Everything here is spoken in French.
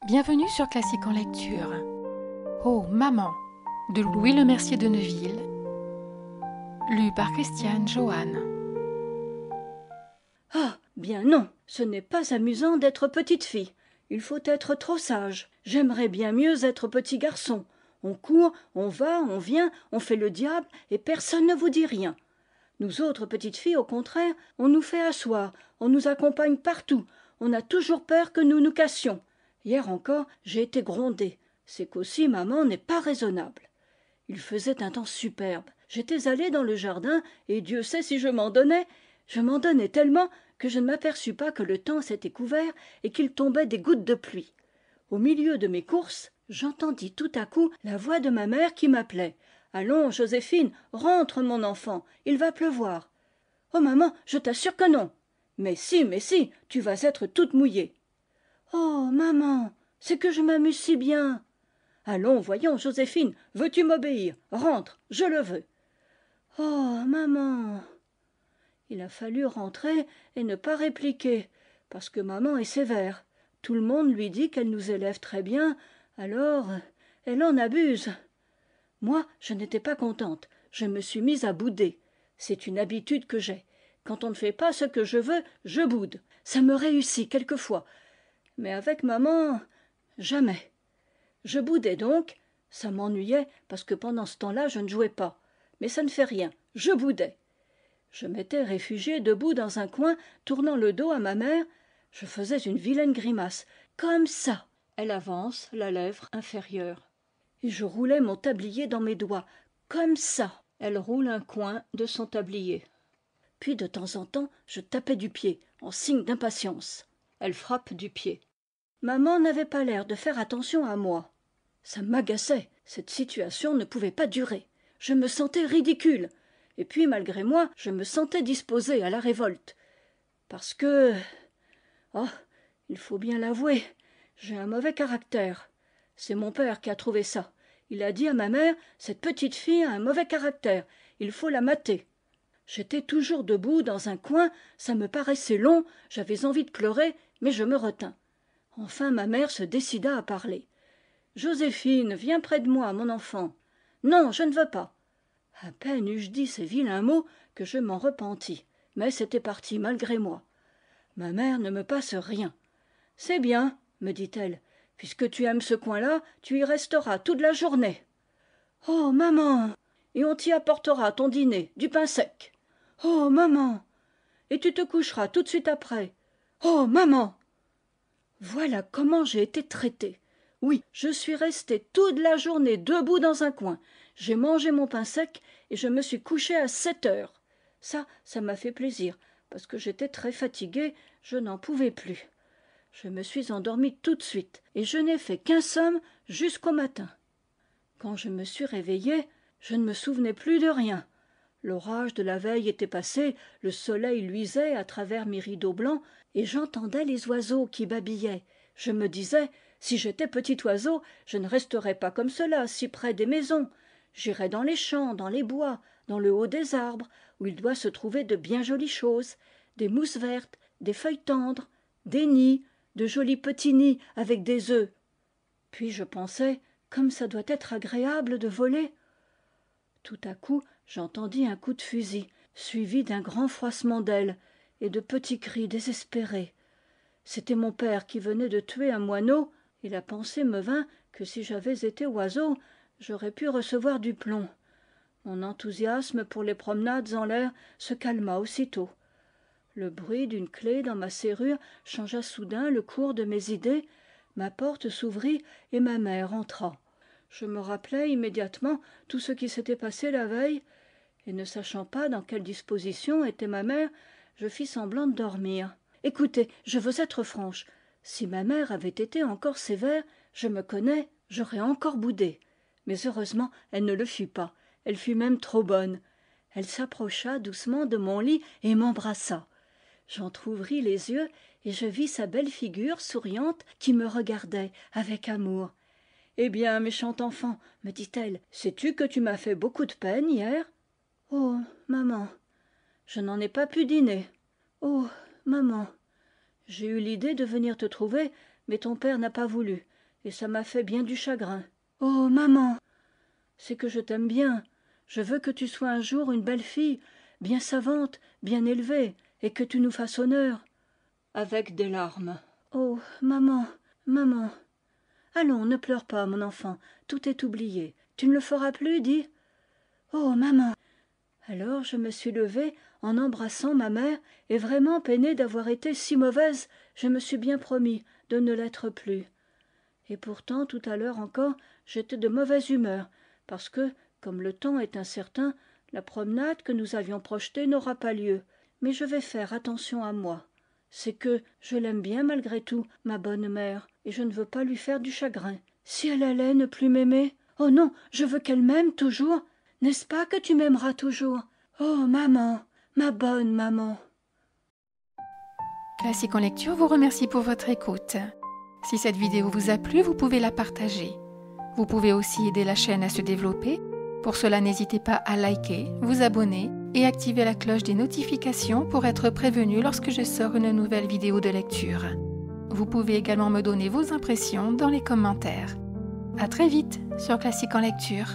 Bienvenue sur Classique en lecture. Oh, Maman de Louis Le Mercier de Neuville, lu par Christiane Joanne. Ah, bien non, ce n'est pas amusant d'être petite fille. Il faut être trop sage. J'aimerais bien mieux être petit garçon. On court, on va, on vient, on fait le diable, et personne ne vous dit rien. Nous autres petites filles, au contraire, on nous fait asseoir, on nous accompagne partout, on a toujours peur que nous nous cassions. Hier encore, j'ai été grondée. C'est qu'aussi maman n'est pas raisonnable. Il faisait un temps superbe. J'étais allée dans le jardin, et Dieu sait si je m'en donnais tellement que je ne m'aperçus pas que le temps s'était couvert et qu'il tombait des gouttes de pluie. Au milieu de mes courses, j'entendis tout à coup la voix de ma mère qui m'appelait. Allons, Joséphine, rentre, mon enfant, il va pleuvoir. Oh, maman, je t'assure que non. Mais si, tu vas être toute mouillée. Oh, maman, c'est que je m'amuse si bien. Allons, voyons, Joséphine, veux-tu m'obéir? Rentre, je le veux. Oh, maman. Il a fallu rentrer et ne pas répliquer, parce que maman est sévère. Tout le monde lui dit qu'elle nous élève très bien, alors elle en abuse. Moi, je n'étais pas contente, je me suis mise à bouder. C'est une habitude que j'ai. Quand on ne fait pas ce que je veux, je boude. Ça me réussit quelquefois. Mais avec maman, jamais. Je boudais donc. Ça m'ennuyait, parce que pendant ce temps-là, je ne jouais pas. Mais ça ne fait rien, je boudais. Je m'étais réfugiée debout dans un coin, tournant le dos à ma mère. Je faisais une vilaine grimace. Comme ça. Elle avance la lèvre inférieure. Et je roulais mon tablier dans mes doigts. Comme ça. Elle roule un coin de son tablier. Puis de temps en temps, je tapais du pied, en signe d'impatience. Elle frappe du pied. Maman n'avait pas l'air de faire attention à moi. Ça m'agaçait. Cette situation ne pouvait pas durer. Je me sentais ridicule. Et puis, malgré moi, je me sentais disposée à la révolte. Parce que... Ah, il faut bien l'avouer, j'ai un mauvais caractère. C'est mon père qui a trouvé ça. Il a dit à ma mère, cette petite fille a un mauvais caractère, il faut la mater. J'étais toujours debout dans un coin, ça me paraissait long, j'avais envie de pleurer, mais je me retins. Enfin ma mère se décida à parler. Joséphine, viens près de moi, mon enfant. Non, je ne veux pas. À peine eus-je dit ces vilains mots que je m'en repentis, mais c'était parti malgré moi. Ma mère ne me passe rien. C'est bien, me dit-elle, puisque tu aimes ce coin-là, tu y resteras toute la journée. Oh, maman. Et on t'y apportera ton dîner, du pain sec. Oh, maman. Et tu te coucheras tout de suite après. Oh, maman. Voilà comment j'ai été traitée. Oui, je suis restée toute la journée debout dans un coin. J'ai mangé mon pain sec et je me suis couchée à 7 heures. Ça m'a fait plaisir, parce que j'étais très fatiguée, je n'en pouvais plus. Je me suis endormie tout de suite, et je n'ai fait qu'un somme jusqu'au matin. Quand je me suis réveillée, je ne me souvenais plus de rien. L'orage de la veille était passé, le soleil luisait à travers mes rideaux blancs, et j'entendais les oiseaux qui babillaient. Je me disais, si j'étais petit oiseau, je ne resterais pas comme cela, si près des maisons. J'irais dans les champs, dans les bois, dans le haut des arbres, où il doit se trouver de bien jolies choses, des mousses vertes, des feuilles tendres, des nids, de jolis petits nids avec des œufs. Puis je pensais, comme ça doit être agréable de voler. Tout à coup, j'entendis un coup de fusil, suivi d'un grand froissement d'ailes et de petits cris désespérés. C'était mon père qui venait de tuer un moineau, et la pensée me vint que si j'avais été oiseau, j'aurais pu recevoir du plomb. Mon enthousiasme pour les promenades en l'air se calma aussitôt. Le bruit d'une clef dans ma serrure changea soudain le cours de mes idées, ma porte s'ouvrit et ma mère entra. Je me rappelai immédiatement tout ce qui s'était passé la veille, et ne sachant pas dans quelle disposition était ma mère, je fis semblant de dormir. Écoutez, je veux être franche. Si ma mère avait été encore sévère, je me connais, j'aurais encore boudé. Mais heureusement, elle ne le fut pas. Elle fut même trop bonne. Elle s'approcha doucement de mon lit et m'embrassa. J'entr'ouvris les yeux et je vis sa belle figure souriante qui me regardait avec amour. Eh bien, méchant enfant, me dit-elle, sais-tu que tu m'as fait beaucoup de peine hier? Oh, maman, je n'en ai pas pu dîner. Oh, maman, j'ai eu l'idée de venir te trouver mais ton père n'a pas voulu, et ça m'a fait bien du chagrin. Oh, maman! C'est que je t'aime bien. Je veux que tu sois un jour une belle fille, bien savante, bien élevée, et que tu nous fasses honneur. » Avec des larmes. « Oh, maman, maman! Allons, ne pleure pas, mon enfant, tout est oublié. Tu ne le feras plus, dis. Oh, maman! » Alors je me suis levée en embrassant ma mère, et vraiment peinée d'avoir été si mauvaise, je me suis bien promis de ne l'être plus. Et pourtant, tout à l'heure encore, j'étais de mauvaise humeur, parce que, comme le temps est incertain, la promenade que nous avions projetée n'aura pas lieu. Mais je vais faire attention à moi. C'est que je l'aime bien malgré tout, ma bonne mère, et je ne veux pas lui faire du chagrin. Si elle allait ne plus m'aimer, oh non, je veux qu'elle m'aime toujours. N'est-ce pas que tu m'aimeras toujours? Oh, maman, ma bonne maman. Classique en lecture vous remercie pour votre écoute. Si cette vidéo vous a plu, vous pouvez la partager. Vous pouvez aussi aider la chaîne à se développer. Pour cela, n'hésitez pas à liker, vous abonner et activer la cloche des notifications pour être prévenu lorsque je sors une nouvelle vidéo de lecture. Vous pouvez également me donner vos impressions dans les commentaires. À très vite sur Classique en lecture.